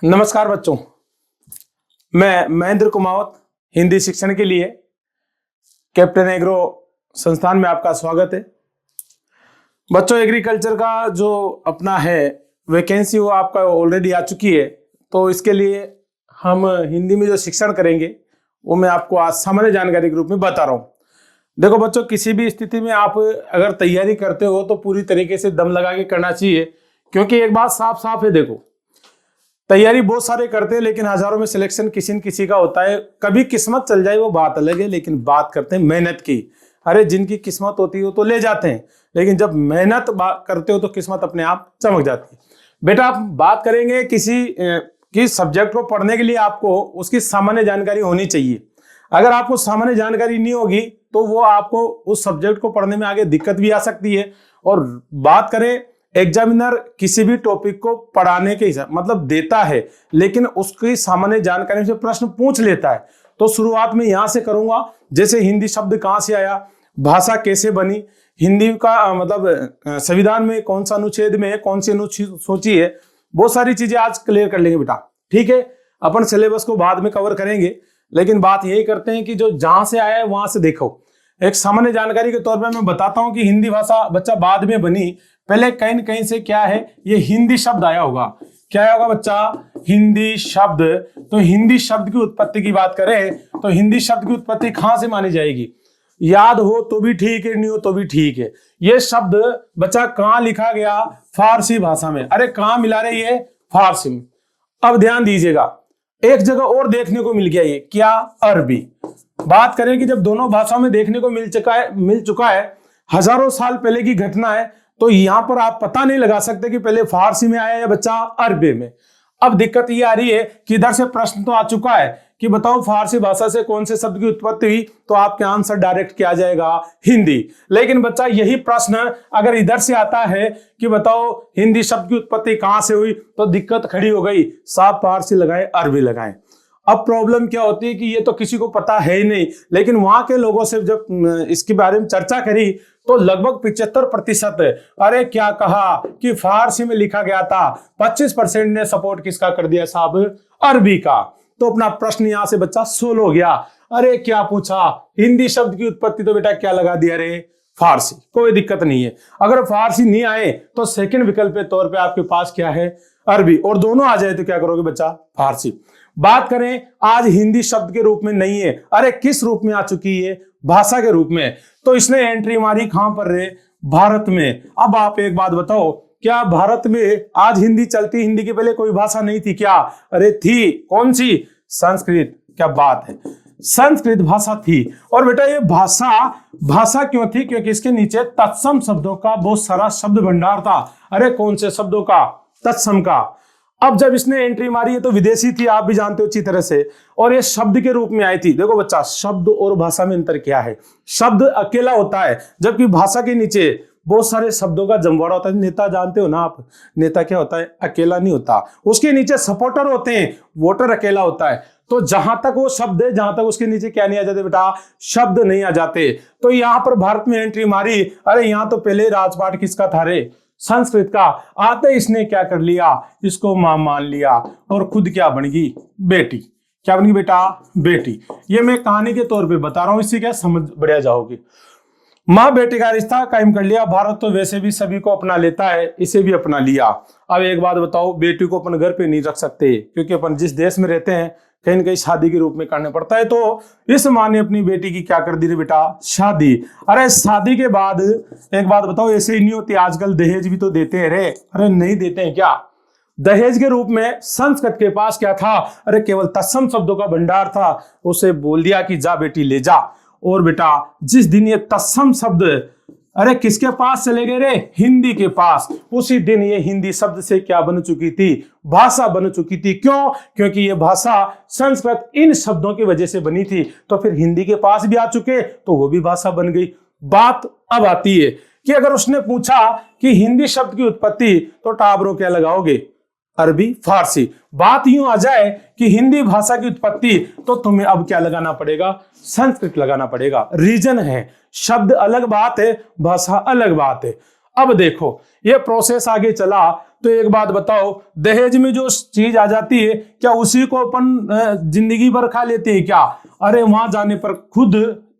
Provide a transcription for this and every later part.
नमस्कार बच्चों, मैं महेंद्र कुमावत हिंदी शिक्षण के लिए कैप्टन एग्रो संस्थान में आपका स्वागत है। बच्चों, एग्रीकल्चर का जो अपना है वैकेंसी वो आपका ऑलरेडी आ चुकी है, तो इसके लिए हम हिंदी में जो शिक्षण करेंगे वो मैं आपको आज सामान्य जानकारी के रूप में बता रहा हूँ। देखो बच्चों, किसी भी स्थिति में आप अगर तैयारी करते हो तो पूरी तरीके से दम लगा के करना चाहिए, क्योंकि एक बात साफ साफ है। देखो, तैयारी बहुत सारे करते हैं लेकिन हजारों में सिलेक्शन किसी न किसी का होता है। कभी किस्मत चल जाए वो बात अलग है, लेकिन बात करते हैं मेहनत की। अरे जिनकी किस्मत होती है वो तो ले जाते हैं, लेकिन जब मेहनत करते हो तो किस्मत अपने आप चमक जाती है। बेटा, आप बात करेंगे किसी सब्जेक्ट को पढ़ने के लिए आपको उसकी सामान्य जानकारी होनी चाहिए। अगर आपको सामान्य जानकारी नहीं होगी तो वो आपको उस सब्जेक्ट को पढ़ने में आगे दिक्कत भी आ सकती है। और बात करें, एग्जामिनर किसी भी टॉपिक को पढ़ाने के हिसाब मतलब देता है, लेकिन उसकी सामान्य जानकारी से प्रश्न पूछ लेता है। तो शुरुआत में यहां से करूंगा, जैसे हिंदी शब्द कहां से आया, भाषा कैसे बनी, हिंदी का मतलब संविधान में कौन सा अनुच्छेद में है, कौन सी अनुसूची है, बहुत सारी चीजें आज क्लियर कर लेंगे बेटा। ठीक है, अपन सिलेबस को बाद में कवर करेंगे, लेकिन बात यही करते हैं कि जो जहां से आया है वहां से देखो। एक सामान्य जानकारी के तौर पर मैं बताता हूं कि हिंदी भाषा बच्चा बाद में बनी, पहले कहीं न कहीं से क्या है, ये हिंदी शब्द आया होगा। क्या आया होगा बच्चा? हिंदी शब्द। तो हिंदी शब्द की उत्पत्ति की बात करें तो हिंदी शब्द की उत्पत्ति कहां से मानी जाएगी? याद हो तो भी ठीक है, नहीं हो तो भी ठीक है। ये शब्द बच्चा कहां लिखा गया? फारसी भाषा में। अरे कहां मिला रही है? फारसी में। अब ध्यान दीजिएगा, एक जगह और देखने को मिल गया, ये क्या? अरबी। बात करें कि जब दोनों भाषाओं में देखने को मिल चुका है, हजारों साल पहले की घटना है, तो यहां पर आप पता नहीं लगा सकते कि पहले फारसी में आया या बच्चा अरबी में। अब दिक्कत ये आ रही है कि इधर से प्रश्न तो आ चुका है कि बताओ फारसी भाषा से कौन से शब्द की उत्पत्ति हुई, तो आपके आंसर डायरेक्ट क्या आ जाएगा? हिंदी। लेकिन बच्चा यही प्रश्न अगर इधर से आता है कि बताओ हिंदी शब्द की उत्पत्ति कहां से हुई, तो दिक्कत खड़ी हो गई, साफ फारसी लगाए अरबी लगाए। अब प्रॉब्लम क्या होती है कि ये तो किसी को पता है ही नहीं, लेकिन वहां के लोगों से जब इसके बारे में चर्चा करी तो लगभग 75% अरे क्या कहा कि फारसी में लिखा गया था, 25% ने सपोर्ट किसका कर दिया साहब? अरबी का। तो अपना प्रश्न यहां से बच्चा सोल्व हो गया। अरे क्या पूछा? हिंदी शब्द की उत्पत्ति तो बेटा क्या लगा दिया रे? फारसी। कोई दिक्कत नहीं है। अगर फारसी नहीं आए तो सेकंड विकल्प के तौर पे आपके पास क्या है? अरबी। और दोनों आ जाए तो क्या करोगे बच्चा? फारसी। बात करें आज हिंदी शब्द के रूप में नहीं है, अरे किस रूप में आ चुकी है? भाषा के रूप में। तो इसने एंट्री मारी कहां पर रे? भारत में। अब आप एक बात बताओ, क्या भारत में आज हिंदी चलती? हिंदी के पहले कोई भाषा नहीं थी क्या? अरे थी। कौन सी? संस्कृत। क्या बात है, संस्कृत भाषा थी। और बेटा ये भाषा क्यों थी? क्योंकि इसके नीचे तत्सम शब्दों का बहुत सारा शब्द भंडार था। अरे कौन से शब्दों का? तत्सम का। अब जब इसने एंट्री मारी है तो विदेशी थी, आप भी जानते हो अच्छी तरह से, और ये शब्द के रूप में आई थी। देखो बच्चा, शब्द और भाषा में अंतर क्या है? शब्द अकेला होता है, जबकि भाषा के नीचे बहुत सारे शब्दों का जमवाड़ा होता है। नेता जानते हो ना आप? नेता क्या होता है? अकेला नहीं होता, उसके नीचे सपोर्टर होते हैं। वोटर अकेला होता है। तो जहां तक वो शब्द है, जहां तक उसके नीचे क्या नहीं आ जाते बेटा? शब्द नहीं आ जाते। तो यहां पर भारत में एंट्री मारी, अरे यहां तो पहले राजपाट किसका था रे? संस्कृत का। आते इसने क्या कर लिया? इसको मां मान लिया और खुद क्या बन गई? बेटी। क्या बन गई बेटा? बेटी। ये मैं कहानी के तौर पे बता रहा हूं, इससे क्या समझ बढ़िया जाओगे। माँ बेटी का रिश्ता कायम कर लिया। भारत तो वैसे भी सभी को अपना लेता है, इसे भी अपना लिया। अब एक बात बताओ, बेटी को अपन घर पे नहीं रख सकते, क्योंकि अपन जिस देश में रहते हैं कहीं न कहीं शादी के रूप में करना पड़ता है। तो इस माँ ने अपनी बेटी की क्या कर दी रे बेटा? शादी। अरे शादी के बाद एक बात बताओ, ऐसे ही नहीं होती, आजकल दहेज भी तो देते हैं रे। अरे नहीं देते हैं क्या? दहेज के रूप में संस्कृत के पास क्या था? अरे केवल तत्सम शब्दों का भंडार था। उसे बोल दिया कि जा बेटी ले जा। और बेटा जिस दिन ये तत्सम शब्द अरे किसके पास चले गए रे? हिंदी के पास। उसी दिन ये हिंदी शब्द से क्या बन चुकी थी? भाषा बन चुकी थी। क्यों? क्योंकि ये भाषा संस्कृत इन शब्दों की वजह से बनी थी। तो फिर हिंदी के पास भी आ चुके तो वो भी भाषा बन गई। बात अब आती है कि अगर उसने पूछा कि हिंदी शब्द की उत्पत्ति, तो टाबरो क्या लगाओगे? अरबी, फारसी। बात यूं आ जाए कि हिंदी भाषा की उत्पत्ति, तो तुम्हें अब क्या लगाना पड़ेगा? संस्कृत लगाना पड़ेगा। रीजन है, शब्द अलग बात है, भाषा अलग बात है। अब देखो ये प्रोसेस आगे चला तो एक बात बताओ, दहेज में जो चीज आ जाती है क्या उसी को अपन जिंदगी भर खा लेते हैं क्या? अरे वहां जाने पर खुद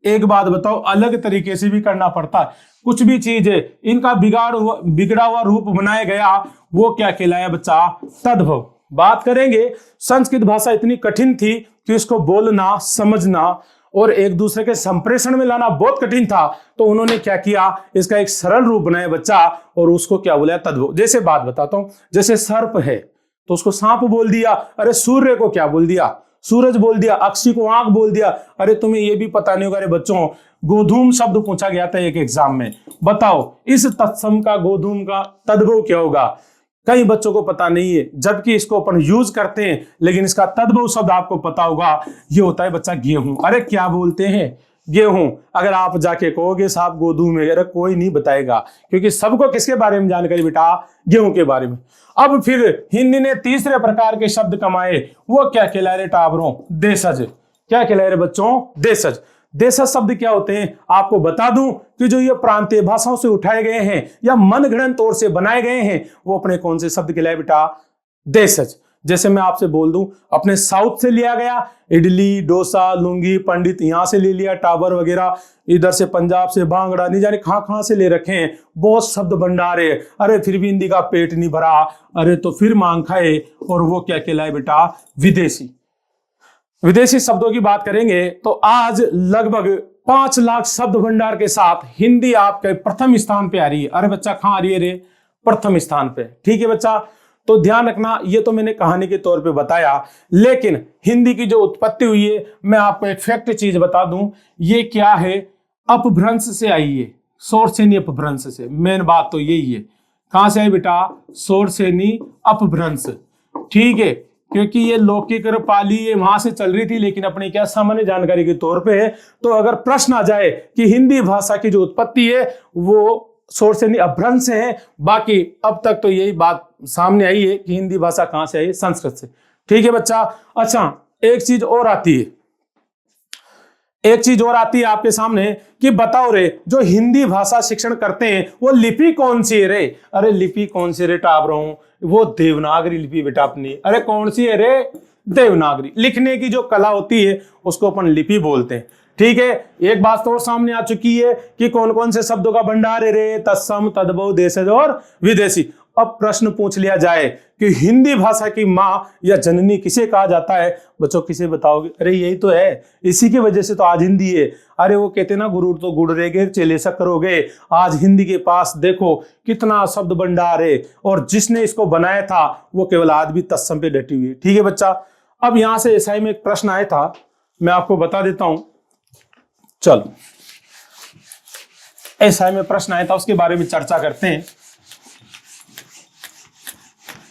एक बात बताओ अलग तरीके से भी करना पड़ता है। कुछ भी चीज है इनका बिगड़ा हुआ रूप बनाया गया, वो क्या कहलाया बच्चा? तद्भव। बात करेंगे, संस्कृत भाषा इतनी कठिन थी कि इसको बोलना, समझना और एक दूसरे के संप्रेषण में लाना बहुत कठिन था, तो उन्होंने क्या किया, इसका एक सरल रूप बनाया बच्चा, और उसको क्या बोला? तद्भव। जैसे बात बताता हूं, जैसे सर्प है तो उसको सांप बोल दिया, अरे सूर्य को क्या बोल दिया? सूरज बोल दिया, अक्षी को आंख बोल दिया। अरे तुम्हें ये भी पता नहीं होगा अरे बच्चों, गोधूम शब्द पूछा गया था एक एग्जाम में, बताओ इस तत्सम का, गोधूम का तद्भव क्या होगा? कई बच्चों को पता नहीं है, जबकि इसको अपन यूज करते हैं, लेकिन इसका तद्भव शब्द आपको पता होगा, ये होता है बच्चा गेहूं। अरे क्या बोलते हैं? गेहूं। अगर आप जाके कहोगे साहब गोधूम है, अरे कोई नहीं बताएगा, क्योंकि सबको किसके बारे में जानकारी बेटा? गेहूं के बारे में। अब फिर हिंदी ने तीसरे प्रकार के शब्द कमाए, वो क्या कहला रहे टाबरों? देशज। क्या कहला रहे बच्चों? देशज। देशज शब्द क्या होते हैं आपको बता दूं कि जो ये प्रांतीय भाषाओं से उठाए गए हैं या मनगढ़ंत तौर से बनाए गए हैं, वो अपने कौन से शब्द कहलाए बेटा? देशज। जैसे मैं आपसे बोल दूं, अपने साउथ से लिया गया, इडली, डोसा, लुंगी, पंडित यहां से ले लिया, टाबर वगैरह, इधर से पंजाब से भांगड़ा, नहीं जाने कहां से ले रखे हैं, बहुत शब्द भंडार है। अरे फिर भी हिंदी का पेट नहीं भरा, अरे तो फिर मांग खाए, और वो क्या कहलाए बेटा? विदेशी। विदेशी शब्दों की बात करेंगे तो आज लगभग 5 लाख शब्द भंडार के साथ हिंदी आपके प्रथम स्थान पे आ रही है। अरे बच्चा कहां आ रही है रे? प्रथम स्थान पे। ठीक है बच्चा, तो ध्यान रखना, ये तो मैंने कहानी के तौर पे बताया, लेकिन हिंदी की जो उत्पत्ति हुई है, मैं आपको एक फैक्ट चीज बता दूं, ये क्या है? अपभ्रंश से आई है, शोर से नहीं अपभ्रंश से। मेन बात तो यही है। कहां से आई बेटा? शोर से नहीं अपभ्रंश। ठीक है, क्योंकि ये लौकिक पाली ये वहां से चल रही थी, लेकिन अपनी क्या सामान्य जानकारी के तौर पे है। तो अगर प्रश्न आ जाए कि हिंदी भाषा की जो उत्पत्ति है वो शोर से नहीं अपभ्रंश से है, बाकी अब तक तो यही बात सामने आई है कि हिंदी भाषा कहां से आई? संस्कृत से। ठीक है बच्चा। अच्छा, एक चीज और आती है, एक चीज और आती है आपके सामने कि बताओ रे, जो हिंदी भाषा शिक्षण करते हैं वो लिपि कौन सी है रे? अरे लिपि कौन सी रे टाबरों? वो देवनागरी लिपि बेटा अपनी। अरे कौन सी है रे? देवनागरी। लिखने की जो कला होती है उसको अपन लिपि बोलते हैं। ठीक है, एक बात तो और सामने आ चुकी है कि कौन कौन से शब्दों का भंडार है रे? तत्सम, तद्भव, देशज और विदेशी। अब प्रश्न पूछ लिया जाए कि हिंदी भाषा की माँ या जननी किसे कहा जाता है? बच्चों किसे बताओगे? अरे यही तो है, इसी की वजह से तो आज हिंदी है। अरे वो कहते ना, गुरुर तो गुड़ रेगे चेले सा करोगे। आज हिंदी के पास देखो कितना शब्द भंडार है, और जिसने इसको बनाया था वो केवल आज भी तत्सम पे डटी हुई है। ठीक है बच्चा। अब यहां से एसआई में एक प्रश्न आया था, मैं आपको बता देता हूं। चलो, एसआई में प्रश्न आया था, उसके बारे में चर्चा करते हैं।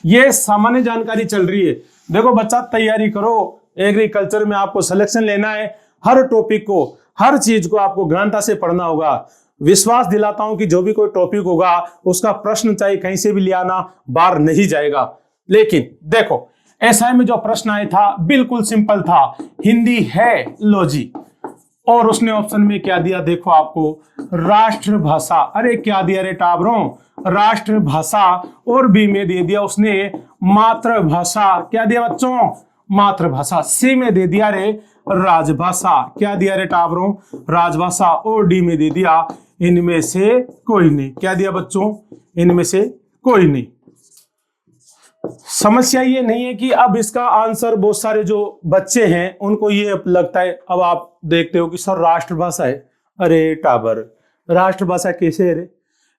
ये सामान्य जानकारी चल रही है। देखो बच्चा, तैयारी करो, एग्रीकल्चर में आपको सिलेक्शन लेना है। हर टॉपिक को, हर चीज को आपको गहनता से पढ़ना होगा। विश्वास दिलाता हूं कि जो भी कोई टॉपिक होगा उसका प्रश्न चाहे कहीं से भी ले आना, बाहर नहीं जाएगा। लेकिन देखो, एसआई में जो प्रश्न आया था बिल्कुल सिंपल था, हिंदी है लो जी, और उसने ऑप्शन में क्या दिया? देखो आपको, राष्ट्रभाषा। अरे क्या दिया रे टाबरों? राष्ट्रभाषा। और बी में दे दिया उसने मातृभाषा। क्या दिया बच्चों? मातृभाषा। सी में दे दिया रे राजभाषा। क्या दिया रे टाबरों? राजभाषा। और डी में दे दिया इनमें से कोई नहीं। क्या दिया बच्चों? इनमें से कोई नहीं। समस्या ये नहीं है कि अब इसका आंसर बहुत सारे जो बच्चे हैं उनको ये लगता है, अब आप देखते हो कि सर राष्ट्रभाषा है। अरे टाबर, राष्ट्रभाषा कैसे है रे?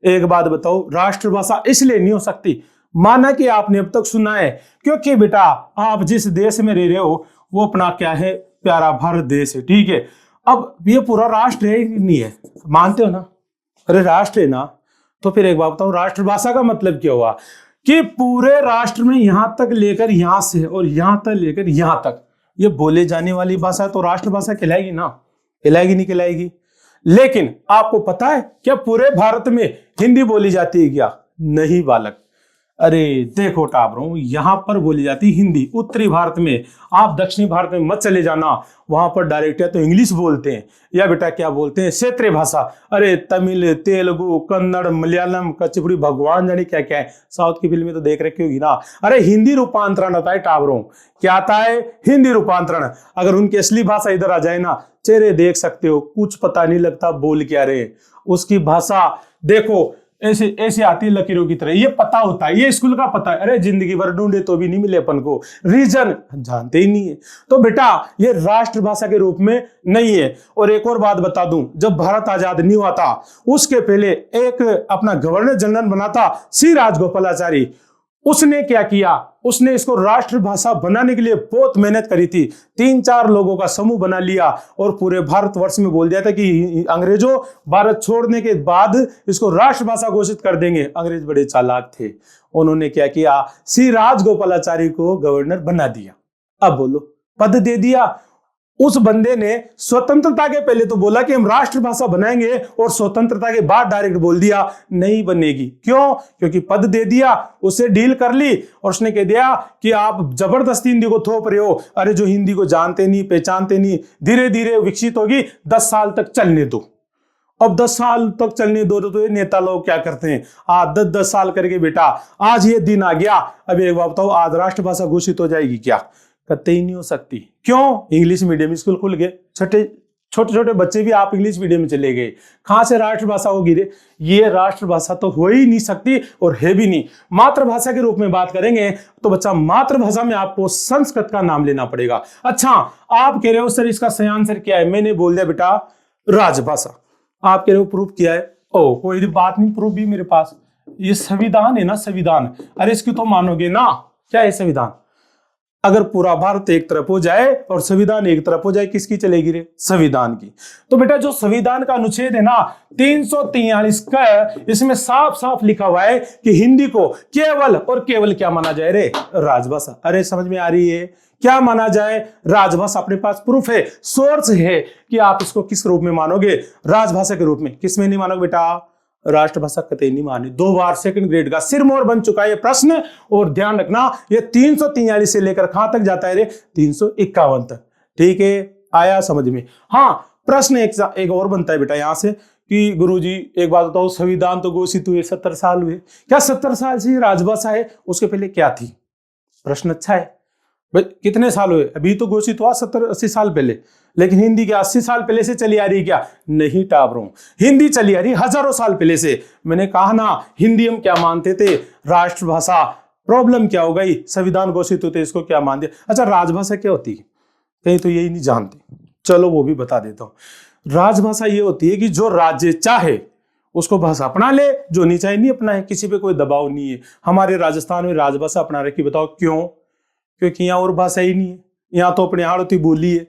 एक बात बताओ, राष्ट्रभाषा इसलिए नहीं हो सकती, माना कि आपने अब तक सुना है, क्योंकि बेटा आप जिस देश में रह रहे हो वो अपना क्या है? प्यारा भारत देश है। ठीक है, अब ये पूरा राष्ट्र है नहीं है, मानते हो ना? अरे राष्ट्र है ना, तो फिर एक बात बताओ, राष्ट्रभाषा का मतलब क्या हुआ? कि पूरे राष्ट्र में यहां तक लेकर यहां से और यहां तक लेकर यहां तक ये बोले जाने वाली भाषा तो राष्ट्रभाषा कहलाएगी ना? कहलाएगी नहीं कहलाएगी? लेकिन आपको पता है क्या पूरे भारत में हिंदी बोली जाती है क्या? नहीं बालक। अरे देखो टाबरों, यहाँ पर बोली जाती हिंदी। उत्तरी भारत में, आप दक्षिणी भारत में मत चले जाना, वहां पर डायरेक्ट या तो इंग्लिश बोलते हैं या बेटा क्या बोलते हैं, क्षेत्रीय भाषा। अरे तमिल, तेलुगु, कन्नड़, मलयालम, कचपुड़ी, भगवान जाने क्या क्या है। साउथ की फिल्में तो देख रखी होगी ना। अरे हिंदी रूपांतरण आता है टाबरों। क्या आता है? हिंदी रूपांतरण। अगर उनकी असली भाषा इधर आ जाए ना, चेहरे देख सकते हो, कुछ पता नहीं लगता बोल क्या रहे। उसकी भाषा देखो ऐसे ऐसे आती है लकीरों की तरह। ये पता होता है, ये स्कूल का पता है। अरे जिंदगी भर ढूंढे तो भी नहीं मिले अपन को, रीजन जानते ही नहीं है। तो बेटा ये राष्ट्रभाषा के रूप में नहीं है। और एक और बात बता दूं, जब भारत आजाद नहीं हुआ था उसके पहले एक अपना गवर्नर जनरल बना था सी राजगोपालाचारी। उसने क्या किया, उसने इसको राष्ट्रभाषा बनाने के लिए बहुत मेहनत करी थी। 3-4 लोगों का समूह बना लिया और पूरे भारतवर्ष में बोल दिया था कि अंग्रेजों भारत छोड़ने के बाद इसको राष्ट्रभाषा घोषित कर देंगे। अंग्रेज बड़े चालाक थे, उन्होंने क्या किया, सी राजगोपालाचारी को गवर्नर बना दिया। अब बोलो, पद दे दिया। उस बंदे ने स्वतंत्रता के पहले तो बोला कि हम राष्ट्रभाषा बनाएंगे और स्वतंत्रता के बाद डायरेक्ट बोल दिया नहीं बनेगी। क्यों? क्योंकि पद दे दिया, उससे डील कर ली और उसने कह दिया कि आप जबरदस्ती हिंदी को थोप रहे हो। अरे जो हिंदी को जानते नहीं, पहचानते नहीं, धीरे धीरे विकसित होगी, 10 साल तक चलने दो। अब 10 साल तक चलने दो तो ये नेता लोग क्या करते हैं, आज 10-10 साल करके बेटा आज ये दिन आ गया। अब एक बात बताओ, आज राष्ट्रभाषा घोषित हो जाएगी क्या? कतई नहीं हो सकती। क्यों? इंग्लिश मीडियम स्कूल खुल गए, छोटे छोटे बच्चे भी आप इंग्लिश मीडियम में चले गए। कहां से राष्ट्रभाषा होगी रे? ये राष्ट्रभाषा तो हो ही नहीं सकती और है भी नहीं। मातृभाषा के रूप में बात करेंगे तो बच्चा मातृभाषा में आपको संस्कृत का नाम लेना पड़ेगा। अच्छा, आप कह रहे हो सर इसका सही आंसर क्या है? मैंने बोल दिया बेटा राजभाषा। आप कह रहे हो प्रूफ किया है। ओ कोई बात नहीं, प्रूफ भी मेरे पास। ये संविधान है ना, संविधान। अरे इसकी तो मानोगे ना। क्या है संविधान? अगर पूरा भारत एक तरफ हो जाए और संविधान एक तरफ हो जाए, किसकी चलेगी रे? संविधान की। तो बेटा जो संविधान का अनुच्छेद है ना 343 का, इसमें साफ साफ लिखा हुआ है कि हिंदी को केवल और केवल क्या माना जाए रे? राजभाषा। अरे समझ में आ रही है? क्या माना जाए? राजभाषा। अपने पास प्रूफ है, सोर्स है कि आप इसको किस रूप में मानोगे? राजभाषा के रूप में। किस में नहीं मानोगे बेटा? राष्ट्रभाषा कतई नहीं मानी। 2 बार सेकंड ग्रेड का सिरमौर बन चुका है ये प्रश्न। और ध्यान रखना ये 343 से लेकर कहां तक जाता है रे? 351 तक। ठीक है, आया समझ में? हाँ, प्रश्न एक और बनता है बेटा यहां से कि गुरुजी एक बात बताओ, संविधान तो घोषित हुए 70 साल हुए, क्या 70 साल से राजभाषा है? उसके पहले क्या थी? प्रश्न अच्छा है भाई, कितने साल हुए? अभी तो घोषित हुआ 70-80 साल पहले, लेकिन हिंदी क्या 80 साल पहले से चली आ रही है क्या? नहीं टाबरों, हिंदी चली आ रही हजारों साल पहले से। मैंने कहा ना, हिंदी हम क्या मानते थे? राष्ट्रभाषा। प्रॉब्लम क्या हो गई? संविधान घोषित होते इसको क्या मान दिया। अच्छा, राजभाषा क्या होती है? कहीं तो यही नहीं जानते, चलो वो भी बता देता हूं। राजभाषा ये होती है कि जो राज्य चाहे उसको भाषा अपना ले, जो नहीं चाहे नहीं अपना है। किसी पे कोई दबाव नहीं है। हमारे राजस्थान में राजभाषा अपना रखी, बताओ क्यों? क्योंकि यहाँ और भाषा ही नहीं है, यहाँ तो अपने हाड़ोती बोली है।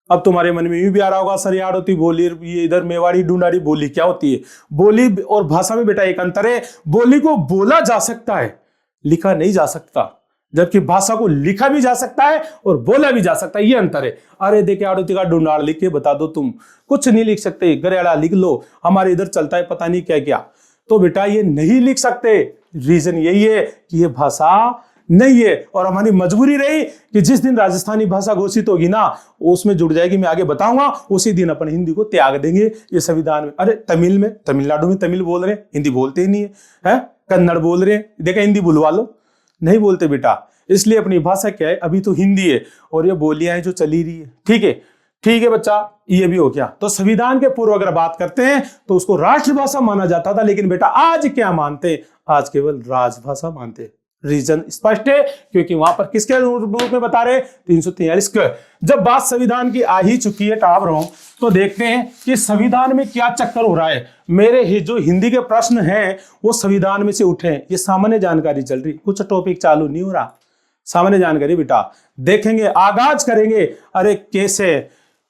अब तुम्हारे मन में यूं भी आ रहा होगा सर ये हाड़ोती बोली, ये इधर मेवाड़ी ढूंढाड़ी बोली क्या होती है? बोली और भाषा में बेटा एक अंतर है। बोली को बोला जा सकता है, लिखा नहीं जा सकता, जबकि भाषा को लिखा भी जा सकता है और बोला भी जा सकता है। ये अंतर है। अरे देखे हाड़ोती का ढूंढाड़ लिख के बता दो, तुम कुछ नहीं लिख सकते। गरेड़ा लिख लो, हमारे इधर चलता है पता नहीं क्या क्या। तो बेटा ये नहीं लिख सकते, रीजन यही है कि ये भाषा नहीं है। और हमारी मजबूरी रही कि जिस दिन राजस्थानी भाषा घोषित होगी ना, उसमें जुड़ जाएगी, मैं आगे बताऊंगा, उसी दिन अपन हिंदी को त्याग देंगे ये संविधान में। अरे तमिल में, तमिलनाडु में तमिल बोल रहे हैं, हिंदी बोलते ही नहीं है। कन्नड़ बोल रहे हैं, देखा हिंदी बुलवा लो, नहीं बोलते बेटा। इसलिए अपनी भाषा क्या है, अभी तो हिंदी है और ये बोलियां हैं जो चली रही है। ठीक है, ठीक है बच्चा, ये भी हो गया। तो संविधान के पूर्व अगर बात करते हैं तो उसको राष्ट्रभाषा माना जाता था, लेकिन बेटा आज क्या मानते? आज केवल राजभाषा मानते। रीजन स्पष्ट है, क्योंकि वहां पर किसके रूप में बता रहे? 343 के। जब बात संविधान की आ ही चुकी है टाबरों, तो देखते हैं कि संविधान में क्या चक्कर हो रहा है। मेरे जो हिंदी के प्रश्न हैं वो संविधान में से उठे हैं। ये सामान्य जानकारी चल रही, कुछ टॉपिक चालू नहीं हो रहा। सामान्य जानकारी बेटा देखेंगे, आगाज करेंगे। अरे कैसे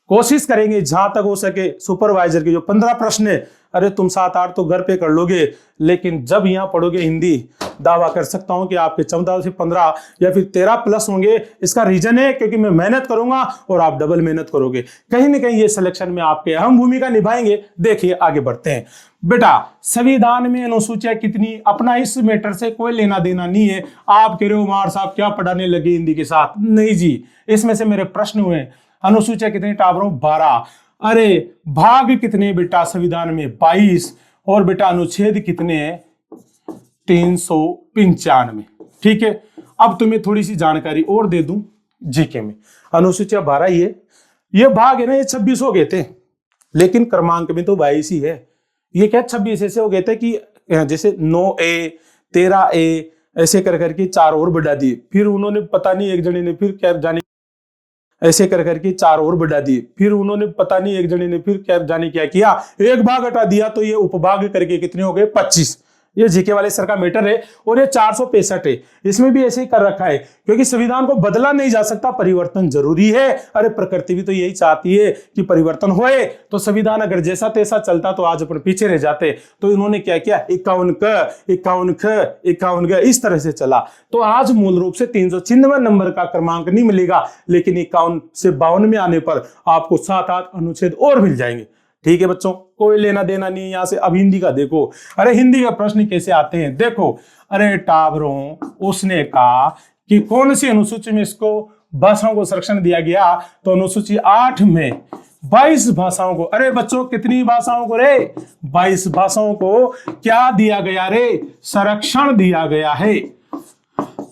कोशिश करेंगे जहां तक हो सके सुपरवाइजर के जो 15 प्रश्न है अरे तुम 7-8 तो घर पे कर लोगे, लेकिन जब यहाँ पढ़ोगे हिंदी, दावा कर सकता हूं कि आपके 14 से 15 या फिर 13 प्लस होंगे। इसका रीजन है क्योंकि मैं मेहनत करूंगा और आप डबल मेहनत करोगे। कहीं ना कहीं ये सिलेक्शन में आपके अहम भूमिका निभाएंगे। देखिए आगे बढ़ते हैं। बेटा संविधान में अनुसूचियां कितनी, अपना इस मैटर से कोई लेना देना नहीं है। आप कह रहे हो उमार साहब क्या पढ़ाने लगे हिंदी के साथ, नहीं जी, इसमें से मेरे प्रश्न हुए अनुसूचियां कितनी टाबरों 12। अरे भाग कितने बेटा संविधान में 22, और बेटा अनुच्छेद कितने हैं 395। ठीक है, अब तुम्हें थोड़ी सी जानकारी और दे दूं जीके में। अनुसूचियां 12 ही है, ये भाग है ना, ये 26 हो गए थे, लेकिन क्रमांक में तो 22 ही है। ये क्या 26 ऐसे हो गए थे कि जैसे 9A 13A ऐसे कर करके 4 और बढ़ा दिए, फिर उन्होंने पता नहीं एक जने ने फिर क्या जाने ऐसे कर करके 4 और बढ़ा दिए, फिर उन्होंने पता नहीं एक जने ने फिर क्या जाने क्या किया, एक भाग हटा दिया, तो ये उपभाग करके कितने हो गए 25। ये जीके वाले सर का मैटर है। और ये 465 है, इसमें भी ऐसे ही कर रखा है, क्योंकि संविधान को बदला नहीं जा सकता, परिवर्तन जरूरी है। अरे प्रकृति भी तो यही चाहती है कि परिवर्तन होए। तो संविधान अगर जैसा तैसा चलता तो आज अपन पीछे रह जाते। तो इन्होंने क्या किया, 51 इस तरह से चला। तो आज मूल रूप से 396 नंबर का क्रमांक नहीं मिलेगा, लेकिन 51 से 52 में आने पर आपको 7-8 अनुच्छेद और मिल जाएंगे। ठीक है बच्चों, कोई लेना देना नहीं यहां से। अब हिंदी का देखो, अरे हिंदी का प्रश्न कैसे आते हैं देखो। अरे टाबरों, उसने कहा कि कौन सी अनुसूची में इसको भाषाओं को संरक्षण दिया गया, तो अनुसूची 8 में 22 भाषाओं को। अरे बच्चों कितनी भाषाओं को रे, 22 भाषाओं को क्या दिया गया रे, संरक्षण दिया गया है।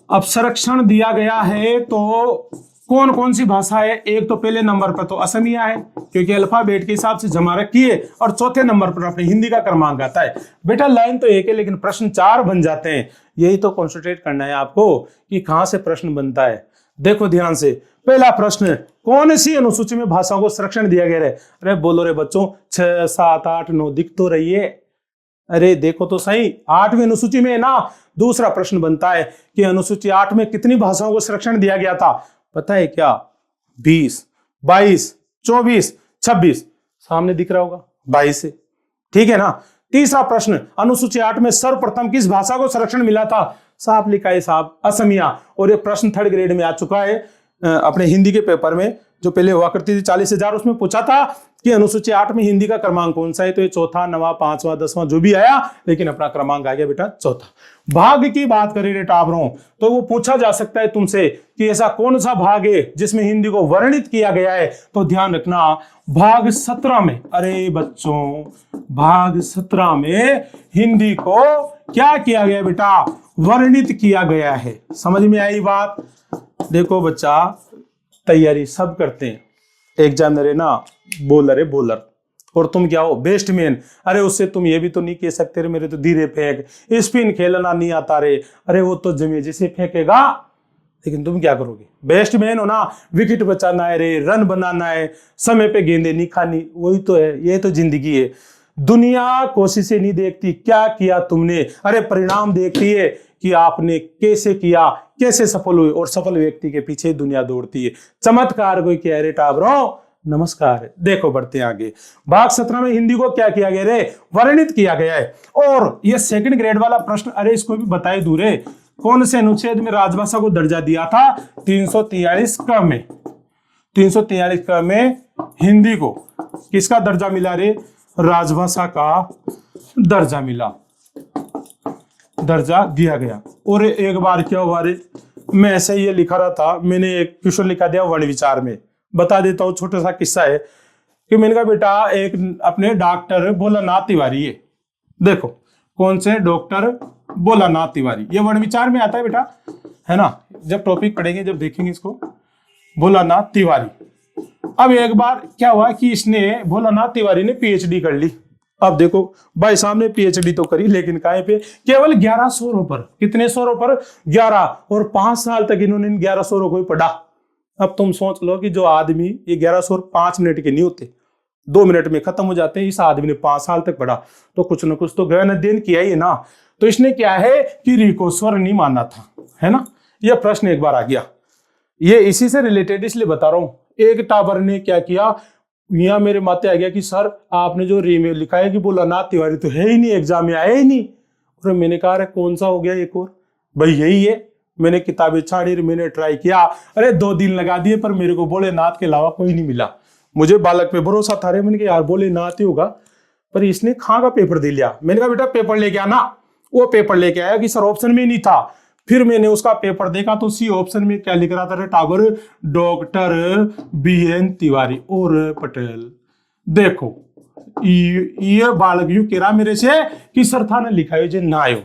अब संरक्षण दिया गया है तो कौन कौन सी भाषा है, एक तो पहले नंबर पर तो असमिया है, क्योंकि अल्फाबेट के हिसाब से जमा रखी है, और चौथे नंबर पर अपने हिंदी का क्रमांक आता है। बेटा लाइन तो एक है, लेकिन प्रश्न 4 बन जाते हैं। यही तो कॉन्सेंट्रेट करना है आपको कि कहां से प्रश्न बनता है। देखो ध्यान से, पहला प्रश्न, कौन सी अनुसूची में भाषाओं को संरक्षण दिया गया है। अरे बोलो रे बच्चों, 6 7 8 9 दिख तो रही है। अरे देखो तो सही, 8वीं अनुसूची में है ना। दूसरा प्रश्न बनता है कि अनुसूची 8 में कितनी भाषाओं को संरक्षण दिया गया था, पता है क्या, 20 22 24 26, सामने दिख रहा होगा 22 से। ठीक है ना। तीसरा प्रश्न, अनुसूची 8 में सर्वप्रथम किस भाषा को संरक्षण मिला था, साफ लिखा है साहब, असमिया। और ये प्रश्न 3rd ग्रेड में आ चुका है अपने हिंदी के पेपर में, जो पहले हुआ करती थी 40,000, उसमें पूछा था कि अनुसूची 8 में हिंदी का क्रमांक कौन सा है, तो ये 4था 9वां 5वां 10वां जो भी आया, लेकिन अपना क्रमांक आ गया बेटा 4था। भाग की बात करें रे टाबरों, तो वो पूछा जा सकता है तुमसे कि ऐसा कौन सा भाग है जिसमें हिंदी को वर्णित किया गया है, तो ध्यान रखना भाग 17 में। अरे बच्चों भाग 17 में हिंदी को क्या किया गया बेटा, वर्णित किया गया है। समझ में आई बात। देखो बच्चा, तैयारी सब करते हैं, एग्जामिनर है ना बोलर है बोलर, और तुम क्या हो बेस्टमैन। अरे उससे तुम ये भी तो नहीं कह सकते रे मेरे तो धीरे फेंक, स्पिन खेलना नहीं आता रे, अरे वो तो जमे जैसे फेंकेगा, लेकिन तुम क्या करोगे, बेस्टमैन हो ना, विकेट बचाना है रे, रन बनाना है, समय पे गेंदे नहीं खानी, वही तो है, ये तो जिंदगी है। दुनिया कोशिशें नहीं देखती क्या किया तुमने, अरे परिणाम देखती है कि आपने कैसे किया, कैसे सफल हुए, और सफल व्यक्ति के पीछे दुनिया दौड़ती है। चमत्कार कोई कह रहे टाबरों, नमस्कार। देखो बढ़ते हैं आगे। भाग 17 में हिंदी को क्या किया गया रे, वर्णित किया गया है। और ये 2nd ग्रेड वाला प्रश्न, अरे इसको भी बताए दूरे, कौन से अनुच्छेद में राजभाषा को दर्जा दिया था, 343 क में। 343 क में हिंदी को किसका दर्जा मिला रे, राजभाषा का दर्जा मिला, दर्जा दिया गया। और एक बार क्या हुआ रे, मैं ऐसे ये लिखा रहा था, मैंने एक क्वेश्चन लिखा दिया वर्ण विचार में, बता देता हूँ, छोटा सा किस्सा है कि मैंने कहा बेटा एक अपने डॉक्टर भोलानाथ तिवारी है, देखो कौन से डॉक्टर भोलानाथ तिवारी, ये वर्ण विचार में आता है बेटा, है ना, जब टॉपिक पढ़ेंगे जब देखेंगे इसको, भोलानाथ तिवारी। अब एक बार क्या हुआ कि इसने भोलानाथ तिवारी ने पीएचडी कर ली। अब देखो भाई साहब ने पीएचडी तो करी, लेकिन काहे पे, केवल 11 स्वरों पर। कितने स्वरों पर, 11, और 5 साल तक इन्होंने 11 स्वरों को ही पढ़ा। अब तुम सोच लो कि जो आदमी, ये 11 स्वर 5 मिनट के नहीं होते, 2 मिनट में खत्म हो जाते हैं, इस आदमी ने 5 साल तक पढ़ा, तो कुछ न कुछ तो गहन अध्ययन किया ही है ना। तो इसने क्या है कि री को स्वर नहीं माना था, है ना। यह प्रश्न एक बार आ गया, ये इसी से रिलेटेड इसलिए बता रहा हूं। एक टाबर ने क्या किया, यहाँ मेरे माथे आ गया कि सर आपने जो री में लिखा है कि वो अनाथ तिवारी तो है ही नहीं, एग्जाम में आया ही नहीं। और मैंने कहा अरे कौन सा हो गया एक और, भाई यही है। मैंने किताबें छाड़ी, मैंने ट्राई किया, अरे 2 दिन लगा दिए, पर मेरे को भोलेनाथ के अलावा कोई नहीं मिला। मुझे बालक पे भरोसा था, रे मैंने कहा यार भोलेनाथ ही होगा, पर इसने खां का पेपर दे लिया। मैंने कहा बेटा पेपर लेके आना, वो पेपर लेके आया कि सर ऑप्शन में नहीं था। फिर मैंने उसका पेपर देखा तो सी ऑप्शन में क्या लिख रहा था रे टागर, डॉक्टर BN तिवारी और पटेल। देखो ये बालक यू कह रहा मेरे से कि सर था ना लिखा है जे ना आयो।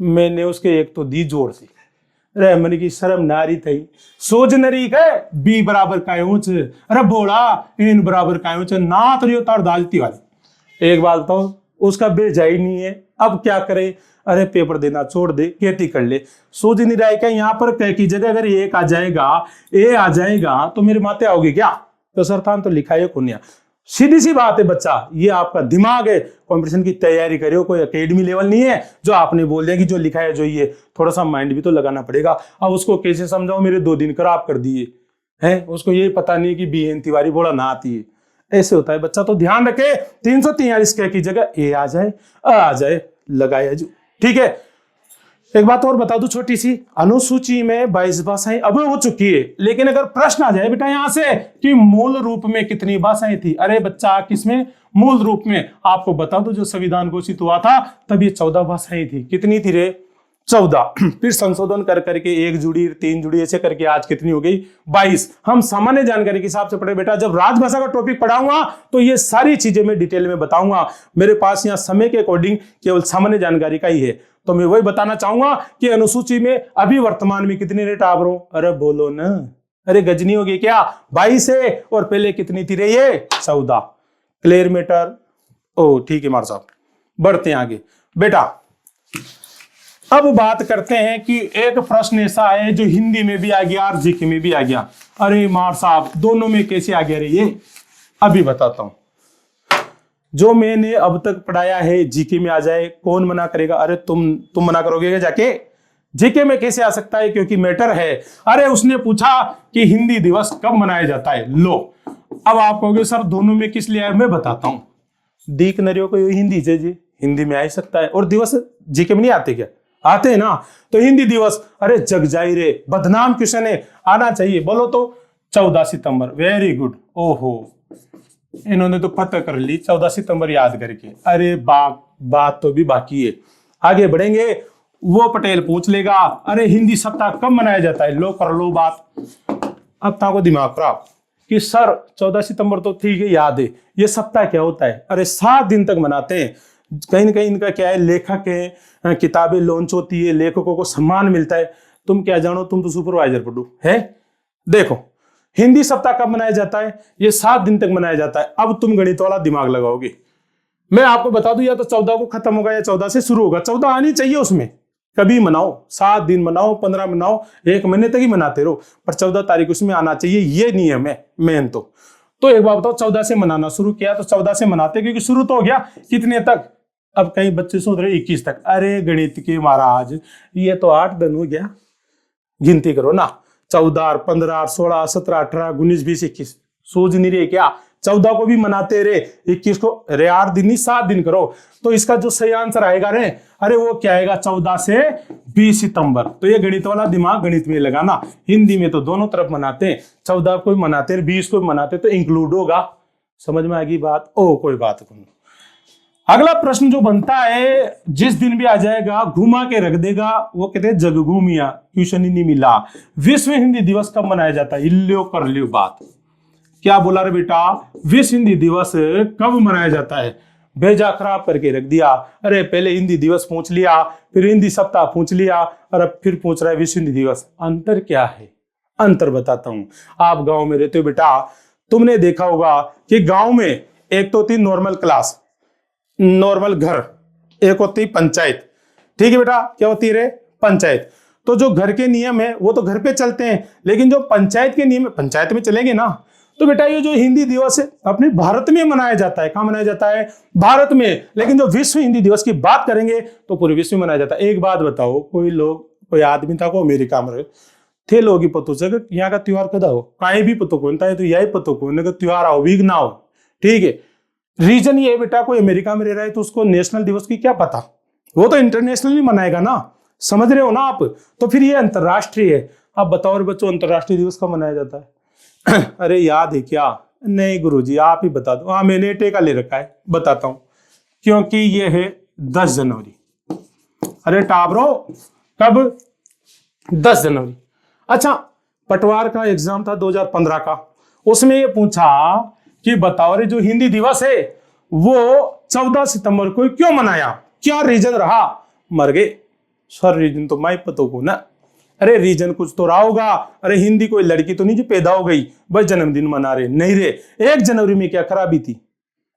मैंने उसके एक तो दी जोर से, रे मन की शर्म नारी थी, सोच नरी के बी बराबर कायूच, अरे बोला इन बराबर कायूच ना तो तार दाल तिवारी। एक बात तो उसका बेजा ही नहीं है, अब क्या करे, अरे पेपर देना छोड़ दे, खेती कर ले। सोच नहीं रहा है क्या यहाँ पर कह की जगह अगर एक आ जाएगा, ए आ जाएगा तो मेरे माथे आओगे क्या? तो सरतान तो लिखा है कुनिया, सीधी सी बात है बच्चा, ये आपका दिमाग है, कंपटीशन की तैयारी करियो, कोई एकेडमी लेवल नहीं है जो आपने बोल दिया कि जो लिखा है जो ये, थोड़ा सा माइंड भी तो लगाना पड़ेगा। अब उसको कैसे समझाओ, मेरे 2 दिन खराब कर दिए हैं, उसको ये पता नहीं कि BN तिवारी बोला ना आती है, ऐसे होता है बच्चा। तो ध्यान रखे 343 की जगह ए आ जाए, आ जाए, लगाए जो, ठीक है। एक बात और बता दूं छोटी सी, अनुसूची में 22 भाषाएं अब हो चुकी है, लेकिन अगर प्रश्न आ जाए बेटा यहां से कि मूल रूप में कितनी भाषाएं थी, अरे बच्चा किसमें, मूल रूप में, आपको बता दो जो संविधान घोषित हुआ था तब ये 14 भाषाएं थी। कितनी थी रे? 14। फिर संशोधन कर करके 1 जुड़ी, 3 जुड़ी, ऐसे करके आज कितनी हो गई? 22। हम सामान्य जानकारी के हिसाब से पढ़े बेटा, जब राजभाषा का टॉपिक पढ़ाऊंगा तो ये सारी चीजें मैं डिटेल में बताऊंगा। मेरे पास यहाँ समय के अकॉर्डिंग केवल सामान्य जानकारी का ही है, तो मैं वही बताना चाहूंगा कि अनुसूची में अभी वर्तमान में कितनी रेट आप रो, अरे बोलो ना, अरे गजनी होगी क्या? 22 है, और पहले कितनी थी रे ये? 14। Clear matter? ओ ठीक है मार साहब, बढ़ते हैं आगे बेटा। अब बात करते हैं कि एक प्रश्न ऐसा है जो हिंदी में भी आ गया और जीके में भी आ गया। अरे मार साहब दोनों में कैसे आ गया रे ये? अभी बताता हूं। जो मैंने अब तक पढ़ाया है जीके में आ जाए, कौन मना करेगा? अरे तुम मना करोगे क्या जाके? जीके में कैसे आ सकता है? क्योंकि मैटर है। अरे उसने पूछा कि हिंदी दिवस कब मनाया जाता है, लो अब आप कहोगे सर दोनों में किस लिए आया, मैं बताता हूं। दीक नरियों को हिंदी से जी हिंदी में आ ही सकता है, और दिवस जीके में नहीं आते क्या? आते हैं ना। तो हिंदी दिवस, अरे जग जाई रे, बदनाम क्वेश्चन है, आना चाहिए। बोलो तो 14 सितंबर, वेरी गुड। ओहो इन्होंने तो पता कर ली 14 सितंबर याद करके। अरे बात तो भी बाकी है, आगे बढ़ेंगे। वो पटेल पूछ लेगा अरे हिंदी सप्ताह कब मनाया जाता है, लो कर लो बात। अब ताको दिमाग खराब कि सर 14 सितंबर तो ठीक है याद है, ये सप्ताह क्या होता है? अरे 7 दिन तक मनाते हैं। कहीं ना कहीं इनका क्या है, लेखक है, किताबें लॉन्च होती है, लेखकों को सम्मान मिलता है। तुम क्या जानो, तुम तो सुपरवाइजर पढ़ो है। देखो हिंदी सप्ताह कब मनाया जाता है? ये 7 दिन तक मनाया जाता है। अब तुम गणित वाला दिमाग लगाओगे, मैं आपको बता दूं या तो 14 को खत्म होगा या 14 से शुरू होगा। 14 आनी चाहिए उसमें, कभी मनाओ, 7 दिन मनाओ, 15 मनाओ, 1 महीने तक ही मनाते रहो, पर 14 तारीख उसमें आना चाहिए, ये नियम है मेन। तो एक बात बताओ, 14 से मनाना शुरू किया तो 14 से मनाते, क्योंकि शुरू तो हो गया कितने तक? अब कई बच्चे सोच रहे 21 तक। अरे गणित के महाराज ये तो 8 दिन हो गया, गिनती करो ना, 14, 15, 16, 17, 18, 19, 20, 21। सूझ नहीं रही क्या? 14 को भी मनाते रे, 21 को रे, 8 दिन नहीं 7 दिन करो। तो इसका जो सही आंसर आएगा रे, अरे वो क्या आएगा? 14 से 20 सितंबर। तो ये गणित वाला दिमाग गणित में लगाना। हिंदी में तो दोनों तरफ मनाते हैं, 14 को भी मनाते हैं, 20 को भी मनाते, तो इंक्लूड होगा। समझ में आएगी बात? ओ कोई बात नहीं। अगला प्रश्न जो बनता है, जिस दिन भी आ जाएगा घुमा के रख देगा, वो कहते हैं जग घूमिया, क्वेश्चन ही नहीं मिला। विश्व हिंदी दिवस कब मनाया जाता है? इल्लो कर लियो बात। क्या बोला रे बेटा? विश्व हिंदी दिवस कब मनाया जाता है? भेजा खराब करके रख दिया। अरे पहले हिंदी दिवस पूछ लिया, फिर हिंदी सप्ताह पूछ लिया, और अब फिर पूछ रहा है विश्व हिंदी दिवस। अंतर क्या है? अंतर बताता हूं। आप गांव में रहते हो बेटा, तुमने देखा होगा कि गांव में एक तो थी नॉर्मल क्लास, नॉर्मल घर, एक होती है पंचायत। ठीक है बेटा, क्या होती है रे? पंचायत। तो जो घर के नियम है वो तो घर पे चलते हैं, लेकिन जो पंचायत के नियम पंचायत में चलेंगे ना। तो बेटा ये जो हिंदी दिवस है अपने भारत में मनाया जाता है। कहाँ मनाया जाता है? भारत में। लेकिन जो विश्व हिंदी दिवस की बात करेंगे तो पूरे विश्व में मनाया जाता है। एक बात बताओ, कोई आदमी था को अमेरिका में रहे, थे लोग ही पतो से यहाँ का त्योहार कदा हो, काहे भी पतो कौन था, तो यही पतो कौन है त्योहार आओ भी ना हो। ठीक है, रीजन ये बेटा कोई अमेरिका में रह रहा है तो उसको नेशनल दिवस की क्या पता, वो तो इंटरनेशनली मनाएगा ना, समझ रहे हो ना आप। तो फिर ये अंतरराष्ट्रीय है। आप बताओ रे बच्चों, अंतरराष्ट्रीय दिवस कब मनाया जाता है? अरे याद है क्या? नहीं गुरुजी आप ही बता दो। हाँ मैंने टेका ले रखा है, बताता हूं, क्योंकि ये है 10 जनवरी। अरे टाबरो कब? 10 जनवरी। अच्छा, पटवार का एग्जाम था 2015 का, उसमें ये पूछा कि बताओ रे जो हिंदी दिवस है वो 14 सितंबर को क्यों मनाया, क्या रीजन रहा? मर गए सर, रीजन तो मैं पता को ना। अरे रीजन कुछ तो रहा होगा। अरे हिंदी कोई लड़की तो नहीं जो पैदा हो गई बस जन्मदिन मना रहे, नहीं रे। 1 जनवरी में क्या खराबी थी?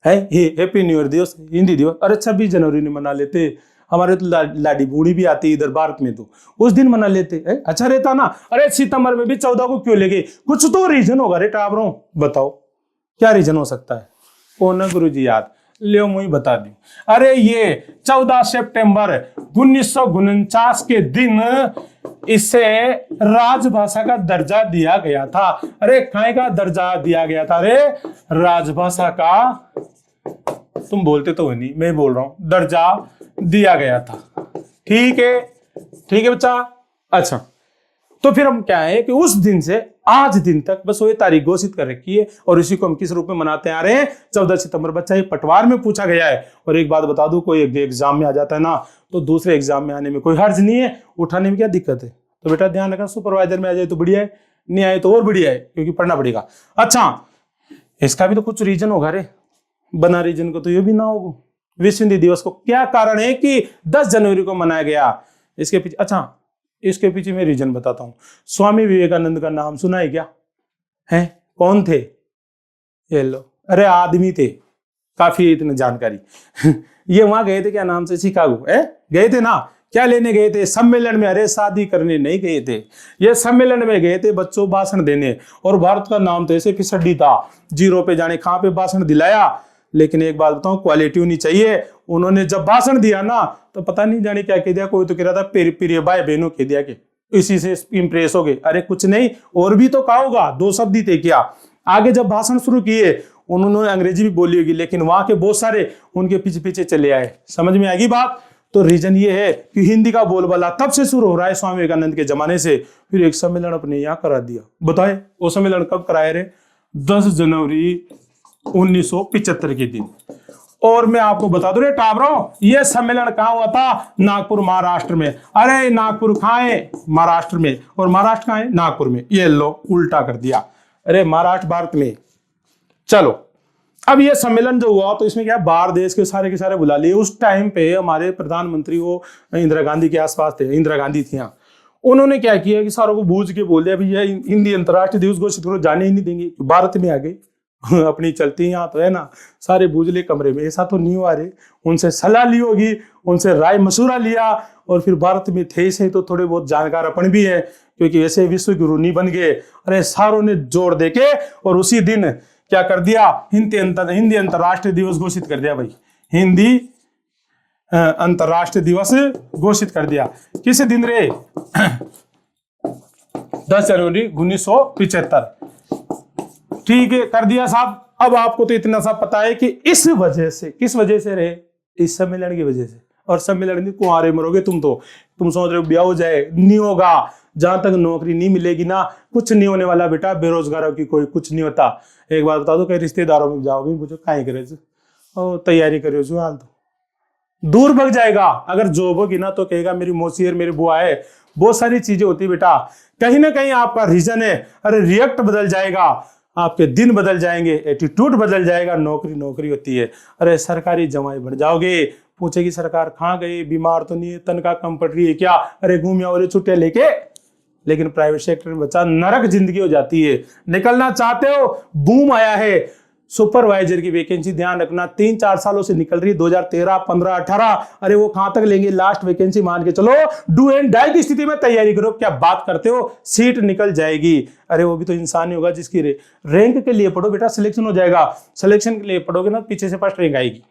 है हैप्पी न्यू ईयर दिवस, हिंदी दिवस। अरे 26 जनवरी में मना लेते, हमारे तो लाडी बूढ़ी भी आती है इधर भारत में, तो उस दिन मना लेते, अच्छा रहता ना। अरे सितंबर में भी 14 को क्यों ले गए? कुछ तो रीजन होगा रे टाबरों, बताओ क्या रीजन हो सकता है? ओ ना गुरु जी याद ले मुझे बता दी। अरे ये 14 सितंबर 1949 के दिन इसे राजभाषा का दर्जा दिया गया था। अरे काय का दर्जा दिया गया था रे? राजभाषा का, तुम बोलते तो नहीं, मैं बोल रहा हूं, दर्जा दिया गया था। ठीक है बच्चा। अच्छा, तो फिर हम क्या है कि उस दिन से आज दिन तक बस वो तारीख घोषित कर रखी है और इसी को हम किस रूप में मनाते आ रहे हैं? 14 सितंबर। बच्चा ये पटवार में पूछा गया है। और एक बात बता दूं, कोई एग्जाम में आ जाता है ना तो दूसरे एग्जाम में आने में कोई हर्ज नहीं है, उठाने में क्या दिक्कत है? तो बेटा ध्यान रखना, सुपरवाइजर में आ जाए तो बढ़िया है, नहीं आए तो और बढ़िया है, क्योंकि पढ़ना पड़ेगा। अच्छा, इसका भी तो कुछ रीजन होगा रे, बना रीजन को तो ये भी ना होगा। विश्व हिंदी दिवस को क्या कारण है कि 10 जनवरी को मनाया गया? इसके पीछे, अच्छा इसके पीछे मैं रीजन बताता हूं। स्वामी विवेकानंद का नाम सुना है क्या? है कौन थे? ये लो, अरे आदमी थे, काफी इतनी जानकारी। ये वहां गए थे, क्या नाम से, शिकागो गए थे ना? क्या लेने गए थे? सम्मेलन में। अरे शादी करने नहीं गए थे, ये सम्मेलन में गए थे बच्चों भाषण देने। और भारत का नाम तो ऐसे फिसड्डी था, जीरो पे जाने कहां पे भाषण दिलाया। लेकिन एक बात बताऊं, क्वालिटी होनी चाहिए। उन्होंने जब भाषण दिया ना तो पता नहीं जाने क्या कह दिया, कोई तो कह रहा था प्रिय भाई बहनों कह दिया, कि इसी से इंप्रेस हो गए। अरे कुछ नहीं, और भी तो कहा होगा, 2 शब्द ही थे क्या? आगे जब भाषण शुरू किए उन्होंने अंग्रेजी भी बोली होगी, लेकिन वहां के बहुत सारे उनके पीछे पीछे चले आए। समझ में आएगी बात? तो रीजन ये है कि हिंदी का बोलबाला तब से शुरू हो रहा है, स्वामी विवेकानंद के जमाने से। फिर एक सम्मेलन अपने यहाँ करा दिया। बताए वो सम्मेलन कब कराए रे? 10 जनवरी 1975 के दिन। और मैं आपको बता दूं रे टाबरों, ये सम्मेलन कहां हुआ था? नागपुर महाराष्ट्र में। अरे नागपुर कहां है? महाराष्ट्र में। और महाराष्ट्र कहां है? नागपुर में। ये लो उल्टा कर दिया, अरे महाराष्ट्र भारत में। चलो, अब ये सम्मेलन जो हुआ तो इसमें क्या, बाहर देश के सारे बुला लिए। उस टाइम पे हमारे प्रधानमंत्री वो इंदिरा गांधी के आसपास थे, इंदिरा गांधी थी यहाँ। उन्होंने क्या किया कि सारों को बूझ के बोल दिया भैया हिंदी अंतर्राष्ट्रीय दिवस घोषित करो, जाने ही नहीं देंगे। भारत में आ गए अपनी चलती यहाँ तो है ना, सारे बूझ ले कमरे में। ऐसा तो नहीं हुआ रे, उनसे सलाह ली होगी, उनसे राय मशूरा लिया, और फिर भारत में थे से तो थोड़े बहुत जानकार अपन भी है, क्योंकि ऐसे विश्व गुरु नहीं बन गए। अरे सारों ने जोड़ देके और उसी दिन क्या कर दिया, हिंदी अंतर्राष्ट्रीय दिवस घोषित कर दिया भाई। हिंदी अंतर्राष्ट्रीय दिवस घोषित कर दिया। किस दिन रे? 10 जनवरी 1975। ठीक है, कर दिया साहब। अब आपको तो इतना सा पता है कि इस वजह से, किस वजह से रहे? इस सम्मेलन की वजह से। और सम्मेलन में कुंवारे मरोगे तुम तो, तुम सोच रहे हो ब्याह हो जाए, नहीं होगा। जहां तक नौकरी नहीं मिलेगी ना, कुछ नहीं होने वाला बेटा। बेरोजगारों की कोई कुछ नहीं होता। एक बात बता दो, कहीं रिश्तेदारों में जाओगे, मुझे काहे करे और तैयारी करे जो हाल तो दूर भग जाएगा। अगर जॉब होगी ना तो कहेगा मेरी मौसी और मेरी बुआ है। बहुत सारी चीजें होती बेटा, कहीं ना कहीं आपका रीजन है। अरे रिएक्ट बदल जाएगा, आपके दिन बदल जाएंगे, एटीट्यूड बदल जाएगा। नौकरी होती है। अरे सरकारी जमाई बन जाओगे, पूछेगी सरकार कहाँ गए, बीमार तो नहीं है, तनख्वाह कम पड़ रही है क्या? अरे घूमिया और छुट्टियां लेके। लेकिन प्राइवेट सेक्टर में बच्चा नरक जिंदगी हो जाती है। निकलना चाहते हो, बूम आया है सुपरवाइजर की वैकेंसी, ध्यान रखना 3-4 सालों से निकल रही है, 2013, 15, 18। अरे वो कहां तक लेंगे? लास्ट वैकेंसी मान के चलो, डू एंड डाई की स्थिति में तैयारी करो। क्या बात करते हो, सीट निकल जाएगी। अरे वो भी तो इंसान ही होगा जिसकी रैंक के लिए पढ़ो बेटा, सिलेक्शन हो जाएगा। सिलेक्शन के लिए पढ़ोगे ना, पीछे से फर्स्ट रैंक आएगी।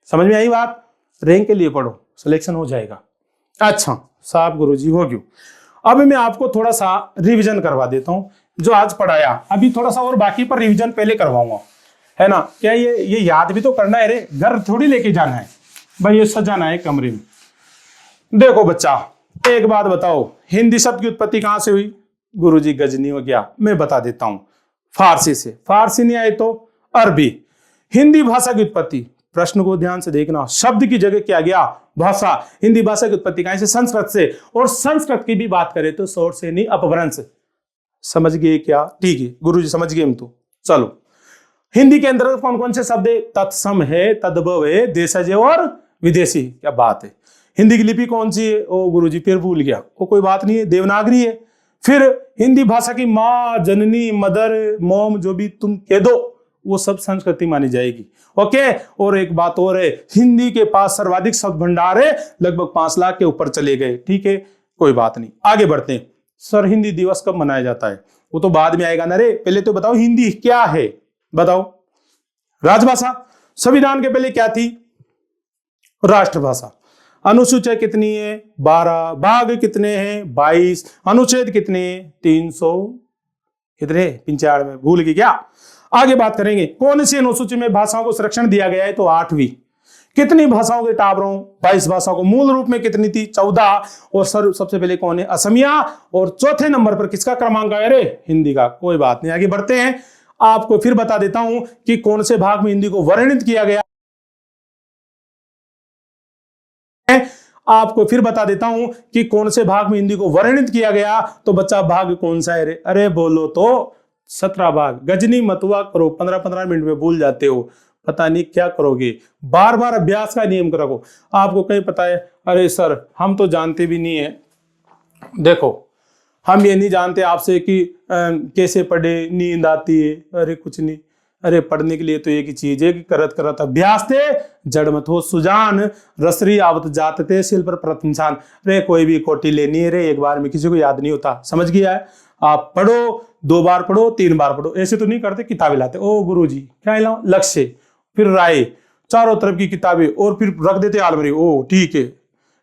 समझ में आई बात? रैंक के लिए पढ़ो, सिलेक्शन हो जाएगा। अच्छा साहब गुरुजी हो गयो। अब मैं आपको थोड़ा सा रिवीजन करवा देता हूं, जो आज पढ़ाया अभी थोड़ा सा और बाकी पर रिवीजन पहले करवाऊंगा, है ना। क्या ये याद भी तो करना है रे, घर थोड़ी लेके जाना है भाई, ये सजाना है कमरे में। देखो बच्चा, एक बात बताओ, हिंदी शब्द की उत्पत्ति कहां से हुई? गुरुजी गजनी हो गया, मैं बता देता हूं, फारसी से। फारसी नहीं आए तो अरबी। हिंदी भाषा की उत्पत्ति, प्रश्न को ध्यान से देखना, शब्द की जगह क्या गया? भाषा। हिंदी भाषा की उत्पत्ति कहां से? संस्कृत से। और संस्कृत की भी बात करें तो शोर से नहीं, अपभ्रंश। समझ गए क्या? ठीक है गुरुजी, समझ गए हम तो। चलो, हिंदी के अंदर कौन कौन से शब्द है? तत्सम है, तद्भव है, देशज और विदेशी। क्या बात है। हिंदी की लिपि कौन सी है? ओ गुरुजी फिर भूल गया, वो कोई बात नहीं है, देवनागरी है। फिर हिंदी भाषा की माँ, जननी, मदर, मोम, जो भी तुम कह दो, वो सब संस्कृति मानी जाएगी। ओके। और एक बात और है, हिंदी के पास सर्वाधिक शब्द भंडार है, लगभग 5 लाख के ऊपर चले गए। ठीक है, कोई बात नहीं, आगे बढ़ते हैं। सर हिंदी दिवस कब मनाया जाता है? वो तो बाद में आएगा ना रे, पहले तो बताओ हिंदी क्या है, बताओ। राजभाषा। संविधान के पहले क्या थी? राष्ट्रभाषा। अनुसूची कितनी है? 12। भाग कितने हैं? 22। अनुच्छेद कितने? 300 कितने? 95। भूल गए क्या? आगे बात करेंगे, कौन सी अनुसूची में भाषाओं को संरक्षण दिया गया है? तो 8वीं। कितनी भाषाओं के टाबरों? 22 भाषाओं को। मूल रूप में कितनी थी? 14। और सर सबसे पहले कौन है? असमिया। और चौथे नंबर पर किसका क्रमांक है? अरे हिंदी का। कोई बात नहीं, आगे बढ़ते हैं। आपको फिर बता देता हूं कि कौन से भाग में हिंदी को वर्णित किया गया। आपको फिर बता देता हूं कि कौन से भाग में हिंदी को वर्णित किया गया। तो बच्चा भाग कौन सा है रे? अरे बोलो तो। 17 भाग। गजनी मतुआ करो, 15-15 मिनट में भूल जाते हो, पता नहीं क्या करोगे। बार बार अभ्यास का नियम रखो। आपको कहीं पता है? अरे सर हम तो जानते भी नहीं है। देखो, हम ये नहीं जानते आपसे कि कैसे पढ़े, नींद आती है। अरे कुछ नहीं, अरे पढ़ने के लिए तो एक ही चीज है कि करत करत अभ्यास थे, जड़ मत हो सुजान, रसरी आवत जात थे, सिल पर प्रत इंसान। रे कोई भी कोटी लेनी है रे, एक बार में किसी को याद नहीं होता। समझ गया है? आप पढ़ो, 2 बार पढ़ो, 3 बार पढ़ो, ऐसे तो नहीं करते किताबें लाते। ओ गुरुजी क्या लाओ? लक्ष्य, फिर राय, चारों तरफ की किताबें, और फिर रख देते आलमारी। ओ ठीक है,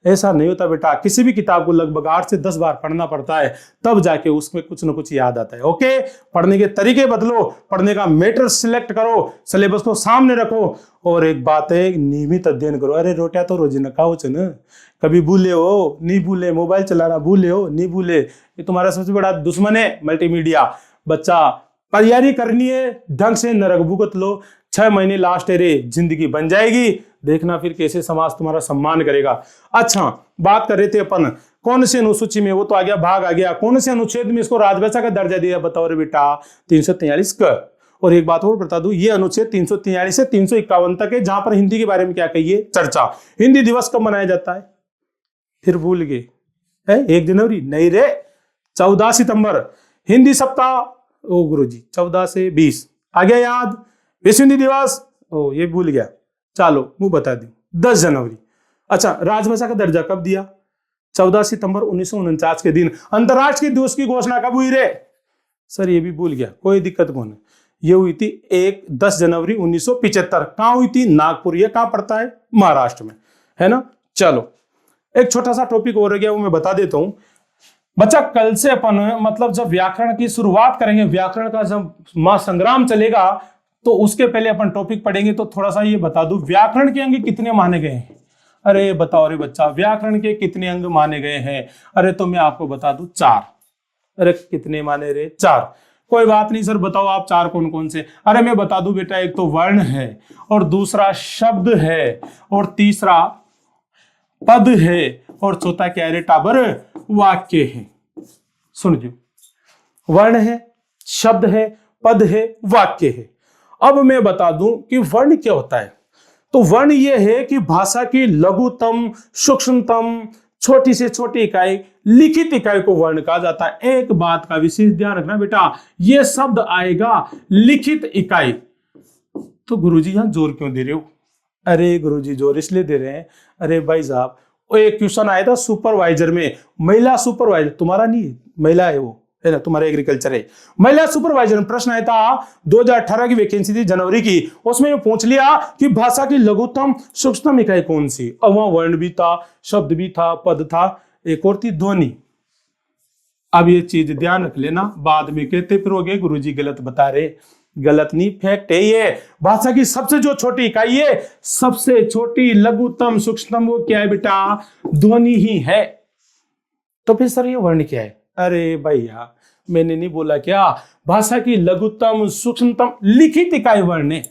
ऐसा नहीं होता बेटा। किसी भी किताब को लगभग 8 से 10 बार पढ़ना पड़ता है, तब जाके उसमें कुछ ना कुछ याद आता है। ओके। पढ़ने के तरीके बदलो, पढ़ने का मैटर सिलेक्ट करो, सिलेबस को सामने रखो, और एक बात है, नियमित अध्ययन करो। अरे रोटिया तो रोज न खाओ न, कभी भूले हो नहीं भूले, मोबाइल चलाना भूले हो नहीं भूले, ये तुम्हारा सबसे बड़ा दुश्मन है मल्टीमीडिया। बच्चा तैयारी करनी है, ढंग से नरक भुगत लो, 6 महीने लास्ट है रे, जिंदगी बन जाएगी। देखना फिर कैसे समाज तुम्हारा सम्मान करेगा। अच्छा, बात कर रहे थे अपन कौन सी अनुसूची में, वो तो आ गया, भाग आ गया। कौन से अनुच्छेद में इसको राजभाषा का दर्जा दिया? बताओ रे बेटा। 343 का। और एक बात और बता दूं, ये अनुच्छेद 343 से 351 तक है, जहां पर हिंदी के बारे में क्या कहिए? चर्चा। हिंदी दिवस कब मनाया जाता है? फिर भूल गए? 1 जनवरी? नहीं रे, 14 सितंबर। हिंदी सप्ताह, ओ गुरुजी 14 से 20। आ गया याद? विश्व हिंदी दिवस, ओ ये भूल गया। चलो मुंह बता दी, 10 जनवरी। अच्छा, राजभाषा का दर्जा कब दिया? 14 सितंबर 1949 के दिन। अंतर्राष्ट्रीय दिवस की घोषणा कब हुई रे? सर ये भी भूल गया, कोई दिक्कत कौन है। ये हुई थी 10 जनवरी 1975। कहां हुई थी? नागपुर। ये कहां पड़ता है? महाराष्ट्र में, है ना। चलो, एक छोटा सा टॉपिक और रह गया, वो मैं बता देता हूं। बच्चा कल से अपन मतलब जब व्याकरण की शुरुआत करेंगे, व्याकरण का जब महासंग्राम चलेगा, तो उसके पहले अपन टॉपिक पढ़ेंगे। तो थोड़ा सा ये बता दूं, व्याकरण के अंग कितने माने गए हैं? अरे बताओ रे बच्चा, व्याकरण के कितने अंग माने गए हैं? अरे तो मैं आपको बता दूं, 4। अरे कितने माने रे? 4। कोई बात नहीं सर, बताओ आप 4 कौन कौन से? अरे मैं बता दूं बेटा, एक तो वर्ण है, और दूसरा शब्द है, और तीसरा पद है, और चौथा क्या है टाबर? वाक्य है। सुन जो, वर्ण है, शब्द है, पद है, वाक्य है। अब मैं बता दूं कि वर्ण क्या होता है। तो वर्ण ये है कि भाषा की लघुतम, सूक्ष्मतम, छोटी से छोटी इकाई, लिखित इकाई को वर्ण कहा जाता है। एक बात का विशेष ध्यान रखना बेटा, ये शब्द आएगा लिखित इकाई। तो गुरुजी यहां जोर क्यों दे रहे हो? अरे गुरुजी जोर इसलिए दे रहे हैं, अरे भाई साहब वो एक क्वेश्चन आया था सुपरवाइजर में, महिला सुपरवाइजर, तुम्हारा नहीं महिला है वो, है ना, तुम्हारा एग्रीकल्चर है। महिला सुपरवाइजर में प्रश्न आया था, 2018 की वैकेंसी थी जनवरी की, उसमें पूछ लिया कि भाषा की लघुतम सूक्ष्मतम इकाई कौन सी। अब वहां वर्ण भी था, शब्द भी था, पद था, एक और थी ध्वनि। अब ये चीज ध्यान रख लेना, बाद में कहते फिरोगे गुरुजी गलत बता रहे। गलत नहीं, फैक्ट है ये। भाषा की सबसे जो छोटी इकाई है, सबसे छोटी लघुतम सूक्ष्मतम, वो क्या है बेटा? ध्वनि ही है। तो फिर सर ये वर्ण क्या है? अरे भैया मैंने नहीं बोला क्या, भाषा की लघुतम सूक्ष्मतम लिखित इकाई वर्ण है।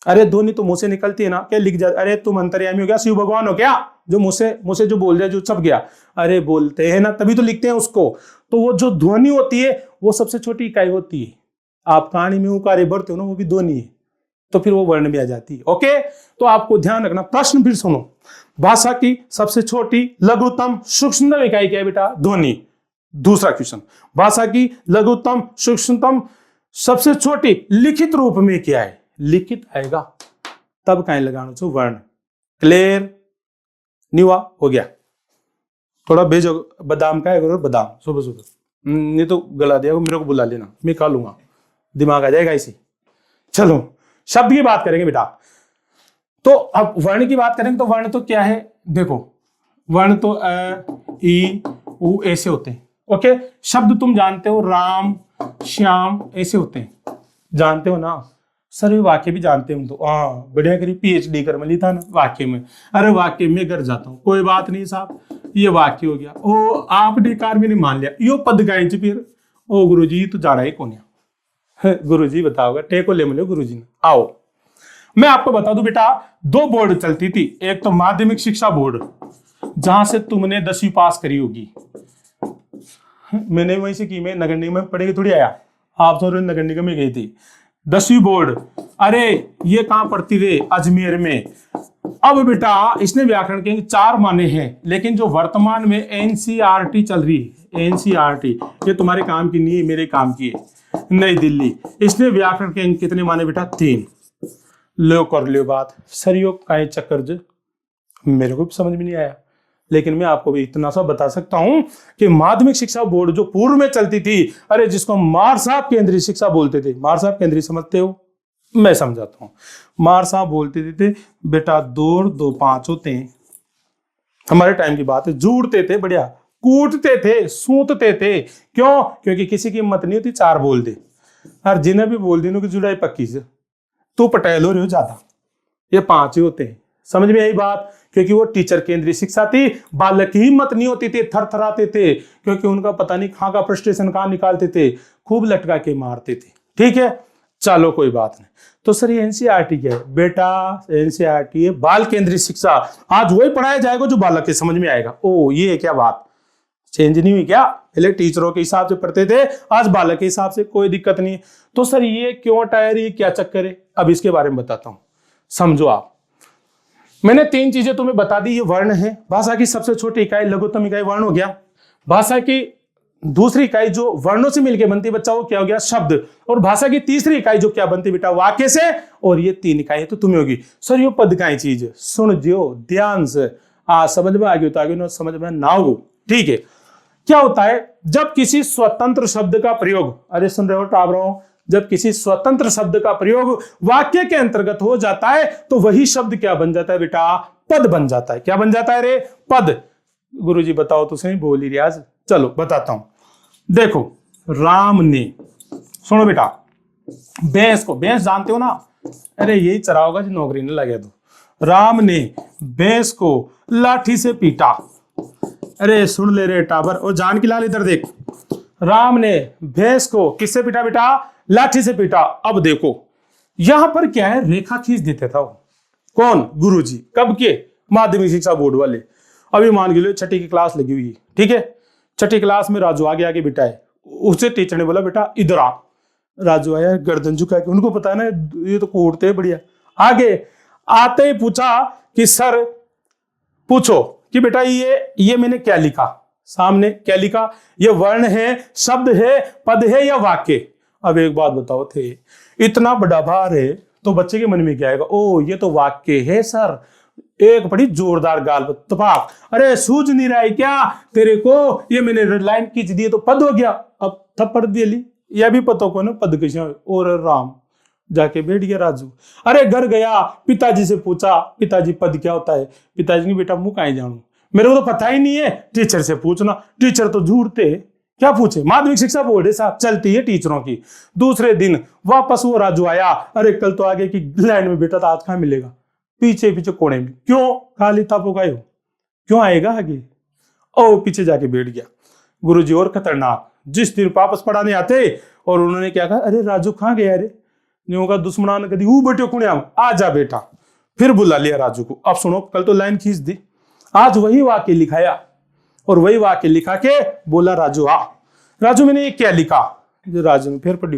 अरे ध्वनि तो मुंह से निकलती है ना, क्या लिख जा? अरे तुम अंतर्यामी हो क्या, शिव भगवान हो क्या, जो मुंह से जो बोल जाए जो छप गया? अरे बोलते हैं ना, तभी तो लिखते हैं उसको। तो वो जो ध्वनि होती है वो सबसे छोटी इकाई होती है। आप कहानी में उकारे बढ़ते हो ना, वो भी ध्वनि है, तो फिर वो वर्ण भी आ जाती है। ओके, तो आपको ध्यान रखना। प्रश्न फिर सुनो, भाषा की सबसे छोटी लघुतम सूक्ष्मतम इकाई क्या है बेटा? ध्वनि। दूसरा क्वेश्चन, भाषा की लघुतम सूक्ष्मतम सबसे छोटी लिखित रूप में क्या है? लिखित आएगा तब कहीं लगाना चाहिए वर्ण। क्लियर निवा हो गया। थोड़ा भेजो बादाम का है, बादाम सुबह सुबह, नहीं तो गला दिया मेरे को बुला लेना, मैं खा लूंगा, दिमाग आ जाएगा इसी। चलो शब्द की बात करेंगे बेटा। तो अब वर्ण की बात करेंगे, तो वर्ण तो क्या है? देखो वर्ण तो अ ई उ ऐसे होते हैं। ओके, शब्द तुम जानते हो, राम श्याम ऐसे होते हैं, जानते हो ना? सर ये वाक्य भी जानते हो तो? हाँ बढ़िया करी, पीएचडी कर में ली था ना वाक्य में। अरे वाक्य में घर जाता हूँ, कोई बात नहीं साहब, ये वाक्य हो गया। ओ आपने कार में नहीं मान लिया, यो पद गाय फिर ओ गुरुजी तो जा रहा है कौन? गुरुजी बताओगे, टेको ले मिलो गुरुजी ने। आओ मैं आपको बता दूं बेटा, दो बोर्ड चलती थी। एक तो माध्यमिक शिक्षा बोर्ड, जहां से तुमने 10वीं पास करी होगी, मैंने वहीं से की, मैं नगर निगम में पढ़े थोड़ी आया, आप तो नगर निगम में गई थी। 10वीं बोर्ड, अरे ये कहां पढ़ती थे? अजमेर में। अब बेटा इसने व्याकरण के 4 माने हैं, लेकिन जो वर्तमान में एनसीईआरटी चल रही है, एनसीईआरटी ये तुम्हारे काम की नहीं है, मेरे काम की है, नई दिल्ली, इसने व्याकरण के अंक कितने माने बेटा? 3। लो कर लियो बात। सर यो का चक्कर जो मेरे को भी समझ में नहीं आया, लेकिन मैं आपको भी इतना सा बता सकता हूं कि माध्यमिक शिक्षा बोर्ड जो पूर्व में चलती थी, अरे जिसको मार साहब केंद्रीय शिक्षा बोलते थे, मार साहब केंद्रीय समझते हो? मैं समझाता हूं। मार साहब बोलते थे बेटा 2 और 2 5 होते हैं, हमारे टाइम की बात है, जूड़ते थे, बढ़िया कूटते थे, सूतते थे। क्यों? क्योंकि किसी की हिम्मत नहीं होती 4 बोल दे, और जिन्हें भी बोल दी उनकी जुड़ाई पक्की से, तू पटेल हो रहे हो ज्यादा, ये 5 ही होते हैं। समझ में आई बात? क्योंकि वो टीचर केंद्रीय शिक्षा थी, बालक की हिम्मत नहीं होती थी, थरथराते थे, क्योंकि उनका पता नहीं कहां का फ्रस्ट्रेशन कहां निकालते थे, खूब लटका के मारते थे। ठीक है, चलो कोई बात नहीं। तो सर ये एनसीईआरटी क्या है बेटा? एनसीईआरटी है बाल केंद्रीय शिक्षा। आज वही पढ़ाया जाएगा जो बालक के समझ में आएगा। ओ ये है क्या बात? चेंज नहीं हुई क्या? पहले टीचरों के हिसाब से पढ़ते थे, आज बालक के हिसाब से, कोई दिक्कत नहीं। तो सर ये क्यों टायर, ये क्या चक्कर है? अब इसके बारे में बताता हूं, समझो आप। मैंने 3 चीजें तुम्हें बता दी। ये वर्ण है, भाषा की सबसे छोटी इकाई लघुत्तम इकाई वर्ण हो गया। भाषा की दूसरी इकाई जो वर्णों से मिलकर बनती बच्चा, वो क्या हो गया? शब्द। और भाषा की तीसरी इकाई जो क्या बनती बेटा? वाक्य से। और ये 3 इकाई तो तुम्हें होगी। सर ये पद का चीज सुन जियो ध्यान से, समझ में आ गई तो आगे, ना समझ में ना हो, ठीक है। क्या होता है जब किसी स्वतंत्र शब्द का प्रयोग, अरे सुन रहे हो टाबरों, जब किसी स्वतंत्र शब्द का प्रयोग वाक्य के अंतर्गत हो जाता है, तो वही शब्द क्या बन जाता है बेटा? पद बन जाता है। क्या बन जाता है रे? पद। गुरुजी बताओ तो सही, बोल ही रियाज। चलो बताता हूं। देखो राम ने, सुनो बेटा, भैंस को, भैंस जानते हो ना, अरे यही चरा होगा जो नौकरी नहीं लगे तो। राम ने भैंस को लाठी से पीटा। अरे सुन ले रे टाबर, और जान की लाल इधर देख। राम ने भैंस को किससे पीटा बेटा? लाठी से पीटा। अब देखो यहां पर क्या है, रेखा खींच देते था वो। कौन? गुरुजी। कब के? माध्यमिक शिक्षा बोर्ड वाले। अभी मान के लो 6ठी की क्लास लगी हुई है, ठीक है। 6ठी क्लास में राजू आगे आगे बिठा है, उसे टीचर ने बोला बेटा इधर आ। राजू आया गर्दन झुका के, उनको पता है ना ये तो कूटते बढ़िया। आगे आते ही पूछा कि सर पूछो कि बेटा ये मैंने क्या लिखा? सामने क्या लिखा? ये वर्ण है, शब्द है, पद है या वाक्य? अब एक बात बताओ, थे इतना बड़ा भार है तो बच्चे के मन में क्या आएगा? ओ ये तो वाक्य है सर। एक बड़ी जोरदार गाल तपाक। अरे सूझ नहीं रहा है क्या तेरे को? ये मैंने रेड लाइन खींच दी तो पद हो गया। अब थप्पड़ दे ली, यह भी पता को ना पद कैसे। और राम जाके बैठ गया राजू। अरे घर गया, पिताजी से पूछा पिताजी पद क्या होता है? पिताजी ने बेटा मुंह काहे जानू, मेरे को तो पता ही नहीं है, टीचर से पूछना। टीचर तो झूठते, क्या पूछे? माध्यमिक शिक्षा बोर्ड है साहब, चलती है टीचरों की। दूसरे दिन वापस वो राजू आया, अरे कल तो आगे की लाइन में बेटा था, आज कहाँ मिलेगा? पीछे पीछे कोने में। क्यों? खाली तापो का क्यों आएगा आगे? ओ पीछे जाके बैठ गया। गुरुजी और खतरनाक, जिस दिन वापस पढ़ाने आते और उन्होंने क्या कहा, अरे राजू कहाँ गया रे? नहीं होगा दुश्मनान कदी ऊ बेटे कुणे आ जा बेटा। फिर बुला लिया राजू को। अब सुनो, कल तो लाइन खींच दी, आज वही वाक्य लिखाया और वही वाक्य लिखा के बोला राजू आ। राजू मैंने ये क्या लिखा? जो राजू ने फिर पढ़ी,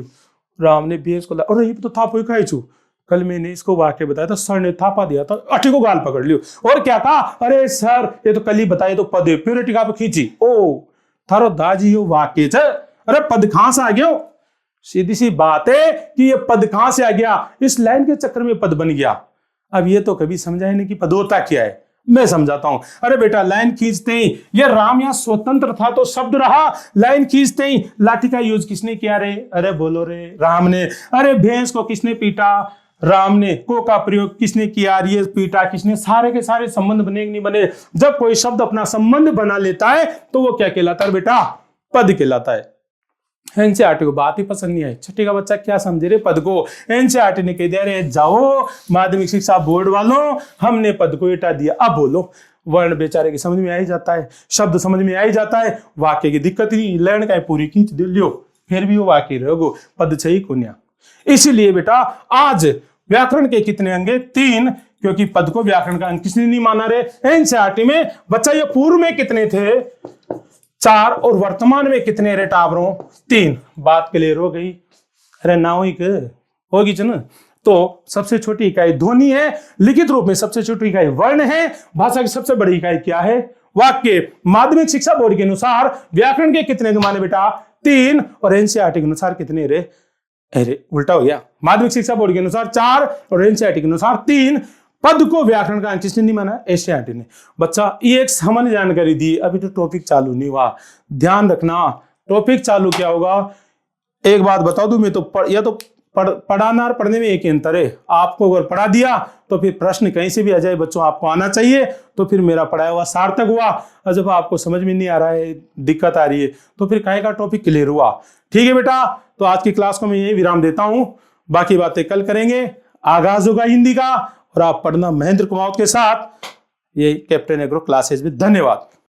राम ने भैंस को और ये तो थापो खाई छू, कल मैंने इसको वाक्य बताया था, सर ने थापा दिया था, अठी को गाल पकड़ लियो और क्या कहा, अरे सर ये तो कल ही बताया, तो पद प्योरिटी का खींची। ओ थारो दाजी यो वाक्य छ, अरे पद कहां से आ गया? सीधी सी बात है कि ये पद कहां से आ गया? इस लाइन के चक्कर में पद बन गया। अब ये तो कभी समझाए नहीं कि पद होता क्या है। मैं समझाता हूं। अरे बेटा लाइन खींचते ही ये राम यहाँ स्वतंत्र था तो शब्द रहा, लाइन खींचते ही लाठी का यूज किसने किया रे? अरे बोलो रे, राम ने। अरे भैंस को किसने पीटा? राम ने। को का प्रयोग किसने किया? ये पीटा किसने? सारे के सारे संबंध बने कि नहीं बने? जब कोई शब्द अपना संबंध बना लेता है तो वो क्या कहलाता है बेटा? पद कहलाता है। एनसीईआरटी को बात ही पसंद नहीं आई। छठी का बच्चा क्या समझे रे पद को? एनसीईआरटी ने कह दिया रे जाओ माध्यमिक शिक्षा बोर्ड वालों, हमने पद को हटा दिया। अब बोलो, वर्ण बेचारे की समझ में आ ही जाता है, शब्द समझ में आ ही जाता है, वाक्य की दिक्कत ही लैंड का पूरी खींच दे लियो, फिर भी वो वाक्य रहोगो, पद छही कुन्या। इसीलिए बेटा आज व्याकरण के कितने अंग? 3, क्योंकि पद को व्याकरण का अंग किसने नहीं माना रे? एनसीईआरटी में। बच्चा ये पूर्व में कितने थे? 4 और वर्तमान में कितने रे टावरों? 3। बात क्लियर हो गई? अरे ना होगी ना। तो सबसे छोटी इकाई ध्वनि है, लिखित रूप में सबसे छोटी इकाई वर्ण है, भाषा की सबसे बड़ी इकाई क्या है? वाक्य। माध्यमिक शिक्षा बोर्ड के अनुसार व्याकरण के कितने माने बेटा? 3 और एनसीईआरटी के अनुसार कितने रे? अरे उल्टा हो गया। माध्यमिक शिक्षा बोर्ड के अनुसार 4 और एनसीईआरटी के अनुसार 3। पद को व्याकरण का किसने नहीं माना? एनसीईआरटी ने। बच्चा ये एक सामान्य जानकारी दी, अभी तो टॉपिक चालू नहीं हुआ, ध्यान रखना। टॉपिक चालू क्या होगा? एक बात बता दूं मैं तो, या तो पढ़ाना और पढ़ने में एक ही अंतर है। आपको अगर पढ़ा दिया तो फिर प्रश्न कहीं से भी आ जाए बच्चों, आपको आना चाहिए, तो फिर मेरा पढ़ाया हुआ सार्थक हुआ। और जब आपको समझ में नहीं आ रहा है, दिक्कत आ रही है, तो फिर कहीं का टॉपिक क्लियर हुआ। ठीक है बेटा, तो आज की क्लास को मैं यही विराम देता हूं, बाकी बातें कल करेंगे। आगाज होगा हिंदी का और आप पढ़ना महेंद्र कुमावत के साथ, ये कैप्टन एग्रो क्लासेज में। धन्यवाद।